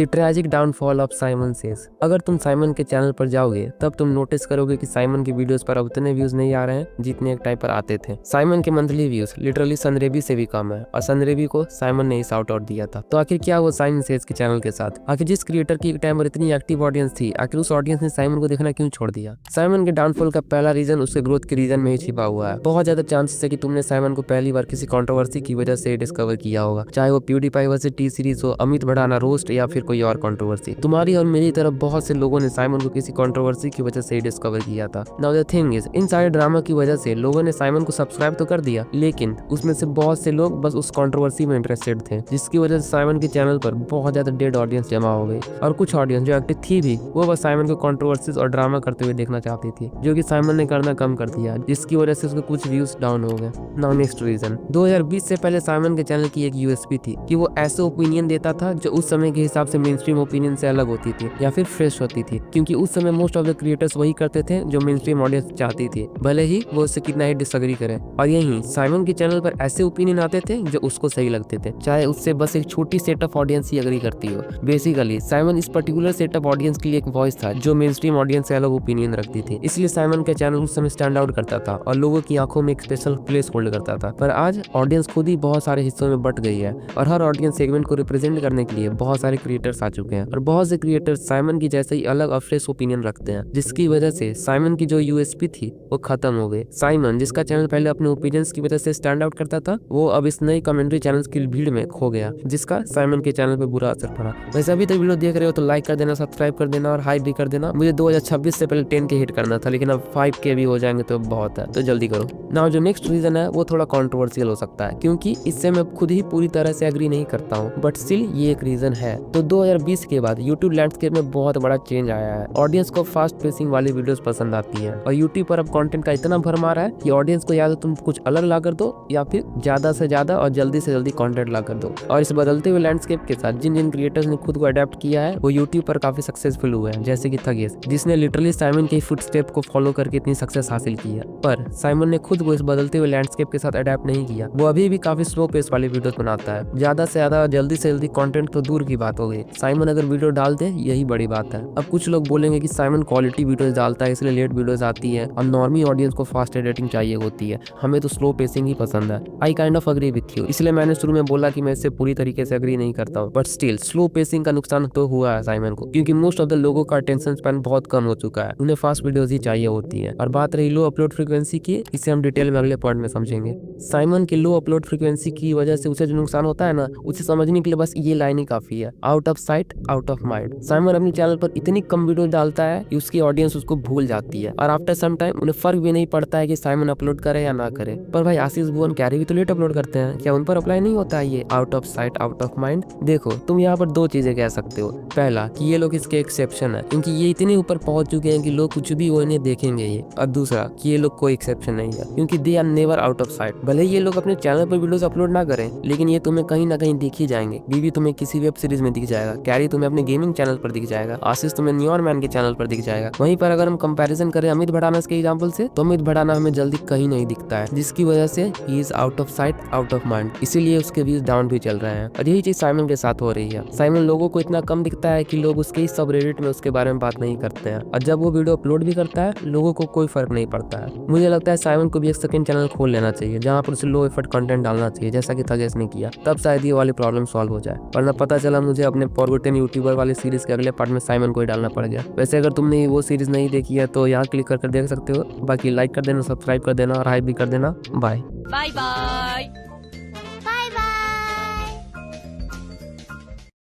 The tragic downfall of Simon says. अगर तुम Simon के चैनल पर जाओगे तब तुम नोटिस करोगे कि साइमन की वीडियोस पर अब उतने व्यूज नहीं आ रहे हैं जितने एक टाइम पर आते थे। साइमन के मंथली व्यूज लिटरली सनरेबी से भी कम है और सनरेबी को साइमन ने ही शाउट आउट दिया था। तो आखिर क्या वो साइमन सेज के चैनल के साथ? आखिर जिस क्रिएटर की एक टाइम पर इतनी एक्टिव ऑडियंस थी, आखिर उस ऑडियंस ने साइमन को देखना क्यों छोड़ दिया? साइमन के डाउनफॉल का पहला रीजन उसके ग्रोथ के रीजन में ही छिपा हुआ है। बहुत ज्यादा चांसेस है कि तुमने साइमन को पहली बार किसी कंट्रोवर्सी की वजह से डिस्कवर किया होगा, चाहे वो प्यूडीपाई वर्सेस टी सीरीज हो, अमित भड़ाना रोस्ट या फिर कोई और कंट्रोवर्सी। तुम्हारी और मेरी तरफ बहुत से लोगों ने साइमन को किसी कंट्रोवर्सी की वजह से ही डिस्कवर किया था। नाउ द थिंग इज, इन सारे ड्रामा की वजह से लोगों ने साइमन को सब्सक्राइब तो कर दिया, लेकिन उसमें से बहुत से लोग बस उस कंट्रोवर्सी में इंटरेस्टेड थे, जिसकी वजह से साइमन के चैनल पर बहुत ज्यादा डेड ऑडियंस जमा हो गई। और कुछ ऑडियंस जो एक्टिव थी भी, वो बस साइमन को कंट्रोवर्सीज और ड्रामा करते हुए देखना चाहती थी, जो कि साइमन ने करना कम कर दिया, जिसकी वजह से उसके कुछ व्यूज डाउन हो गए। नाउ नेक्स्ट रीजन, 2020 से पहले साइमन के चैनल की एक यूएसपी थी कि वो ऐसे ओपिनियन देता था जो उस समय के हिसाब से मेनस्ट्रीम ओपिनियन से अलग होती थी या फिर फ्रेश होती थी, क्योंकि उस समय मोस्ट ऑफ द क्रिएटर्स वही करते थे जो मेनस्ट्रीम ऑडियंस चाहती थी, भले ही वो उससे कितना ही डिसएग्री करे। और यही साइमन के चैनल पर ऐसे ओपिनियन आते थे जो उसको सही लगते थे, चाहे उससे बस एक छोटी set of audience he agree करती हो। बेसिकली साइमन इस पर्टिकुलर सेट ऑफ ऑडियंस के लिए एक वॉइस था जो मेनस्ट्रीम ऑडियंस से अलग ओपिनियन रखती थी, इसलिए साइमन का चैनल उस समय स्टैंड आउट करता था और लोगों की आंखों में एक स्पेशल प्लेस होल्ड करता था। पर आज ऑडियंस खुद ही बहुत सारे हिस्सों में बट गई है और हर ऑडियंस सेगमेंट को रिप्रेजेंट करने के लिए बहुत सारे क्रिएटर्स आ चुके हैं और बहुत से क्रिएटर्स साइमन की जैसे ही अलग और फ्रेश ओपिनियन रखते हैं, जिसकी वजह से साइमन की जो यूएसपी थी वो खत्म हो गई। साइमन, जिसका चैनल पहले अपने ओपिनियंस की वजह से स्टैंड आउट करता था, वो अब इस नई कमेंट्री चैनल्स की भीड़ में खो गया, जिसका साइमन के चैनल पे बुरा असर पड़ा। वैसे अभी तक वीडियो देख रहे हो तो लाइक कर देना, सब्सक्राइब कर देना और हाइप भी कर देना। मुझे 2026 से पहले 10K हिट करना था, लेकिन अब 5K भी हो जाएंगे तो बहुत है, तो जल्दी करो। नाउ जो नेक्स्ट रीजन है वो थोड़ा कंट्रोवर्शियल हो सकता है, क्योंकि इससे मैं खुद ही पूरी तरह से एग्री नहीं करता हूँ, बट स्टिल ये एक रीजन है। तो 2020 के बाद यूट्यूब लैंडस्केप में बहुत बड़ा चेंज आया है। ऑडियंस को फास्ट पेसिंग वाली वीडियोस पसंद आती है और यूट्यूब पर अब कंटेंट का इतना भरमार है कि ऑडियंस को या तो तुम कुछ अलग ला कर दो या फिर ज्यादा से ज्यादा और जल्दी से जल्दी कंटेंट ला कर दो। और इस बदलते हुए लैंडस्केप के साथ जिन जिन क्रिएटर्स ने खुद को अडेप्ट किया है वो यूट्यूब पर काफी सक्सेसफुल हुए हैं, जैसे कि थगेस, जिसने लिटरली साइमन के फुटस्टेप को फॉलो करके इतनी सक्सेस हासिल की है। पर साइमन ने खुद को इस बदलते हुए लैंडस्केप के साथ अडेप्ट नहीं किया। वो अभी भी काफी स्लो पेस वाली वीडियोस बनाता है, ज्यादा से ज्यादा जल्दी से जल्दी कंटेंट तो दूर की बात हो गई, साइमन अगर वीडियो डाल दे यही बड़ी बात है। अब कुछ लोग बोलेंगे कि साइमन क्वालिटी वीडियोस डालता है इसलिए लेट वीडियोस आती है और नॉर्मी ऑडियंस को फास्ट एडिटिंग चाहिए होती है, हमें तो स्लो पेसिंग ही पसंद है। I kind of agree with you, इसलिए मैंने शुरू में बोला कि मैं इससे पूरी तरीके से अग्री नहीं करता हूँ, बट स्टिल स्लो पेसिंग का नुकसान तो हुआ है साइमन को, क्योंकि मोस्ट ऑफ द लोगों का अटेंशन स्पैन बहुत कम हो चुका है, उन्हें फास्ट वीडियोस ही चाहिए होती है। और बात रही लो अपलोड फ्रीक्वेंसी की, इसे हम डिटेल में अगले पॉइंट में समझेंगे। साइमन की लो अपलोड फ्रीक्वेंसी की वजह से उसे जो नुकसान होता है ना, उसे समझने के लिए बस ये लाइन ही काफी है, out of sight out of mind. Simon अपने चैनल पर इतनी कम वीडियो डालता है कि उसकी ऑडियंस उसको भूल जाती है और आफ्टर सम टाइम उन्हें फर्क भी नहीं पड़ता है कि साइमन अपलोड करे या ना करे। पर भाई आशीष भुवन कैरी भी तो लेट अपलोड करते हैं, क्या उन पर अप्लाई नहीं होता है ये out of sight out of mind? देखो तुम यहाँ पर दो चीजें कह सकते हो, पहला कि ये लोग इसके एक्सेप्शन है क्योंकि ये इतने ऊपर पहुंच चुके हैं कि लोग कुछ भी वो इन्हें देखेंगे ये, और दूसरा कि ये लोग कोई एक्सेप्शन नहीं है क्योंकि they are never out of sight. भले ये लोग अपने चैनल पर वीडियोस अपलोड ना करें, लेकिन ये तुम्हें कहीं ना कहीं दिख ही जाएंगे। बीबी तुम्हें किसी वेब सीरीज में दिख जाएगा, कैरी तुम्हें अपने गेमिंग चैनल पर दिख जाएगा, आशीष तुम्हें न्यूयॉर मैन के चैनल पर दिख जाएगा। वहीं पर अगर हम कंपैरिजन करें अमित भड़ाना के एग्जांपल से, तो अमित भड़ाना हमें जल्दी कहीं नहीं दिखता है, जिसकी वजह से he is out of sight out of mind, इसीलिए उसके व्यूज डाउन भी चल रहे हैं। और यही चीज साइमन के साथ हो रही है। साइमन लोगों को इतना कम दिखता है कि लोग उसके ही सबरेडिट में उसके बारे में बात नहीं करते हैं, और जब वो वीडियो अपलोड भी करता है लोगों को कोई फर्क नहीं पड़ता है। मुझे लगता है साइमन को भी एक सेकंड चैनल खोल लेना चाहिए जहाँ पर उसे लो एफर्ट कंटेंट डालना चाहिए, जैसा कि थगेस ने किया, तब शायद ये वाली प्रॉब्लम सॉल्व हो जाए। वरना पता चला मुझे अपने फॉरगॉटन यूट्यूबर वाली सीरीज के अगले पार्ट में साइमन को ही डालना पड़ गया। वैसे अगर तुमने वो सीरीज नहीं देखी है तो यहाँ क्लिक करके देख सकते हो। बाकी लाइक कर देना, सब्सक्राइब कर देना और हाइप भी कर देना। Bye bye.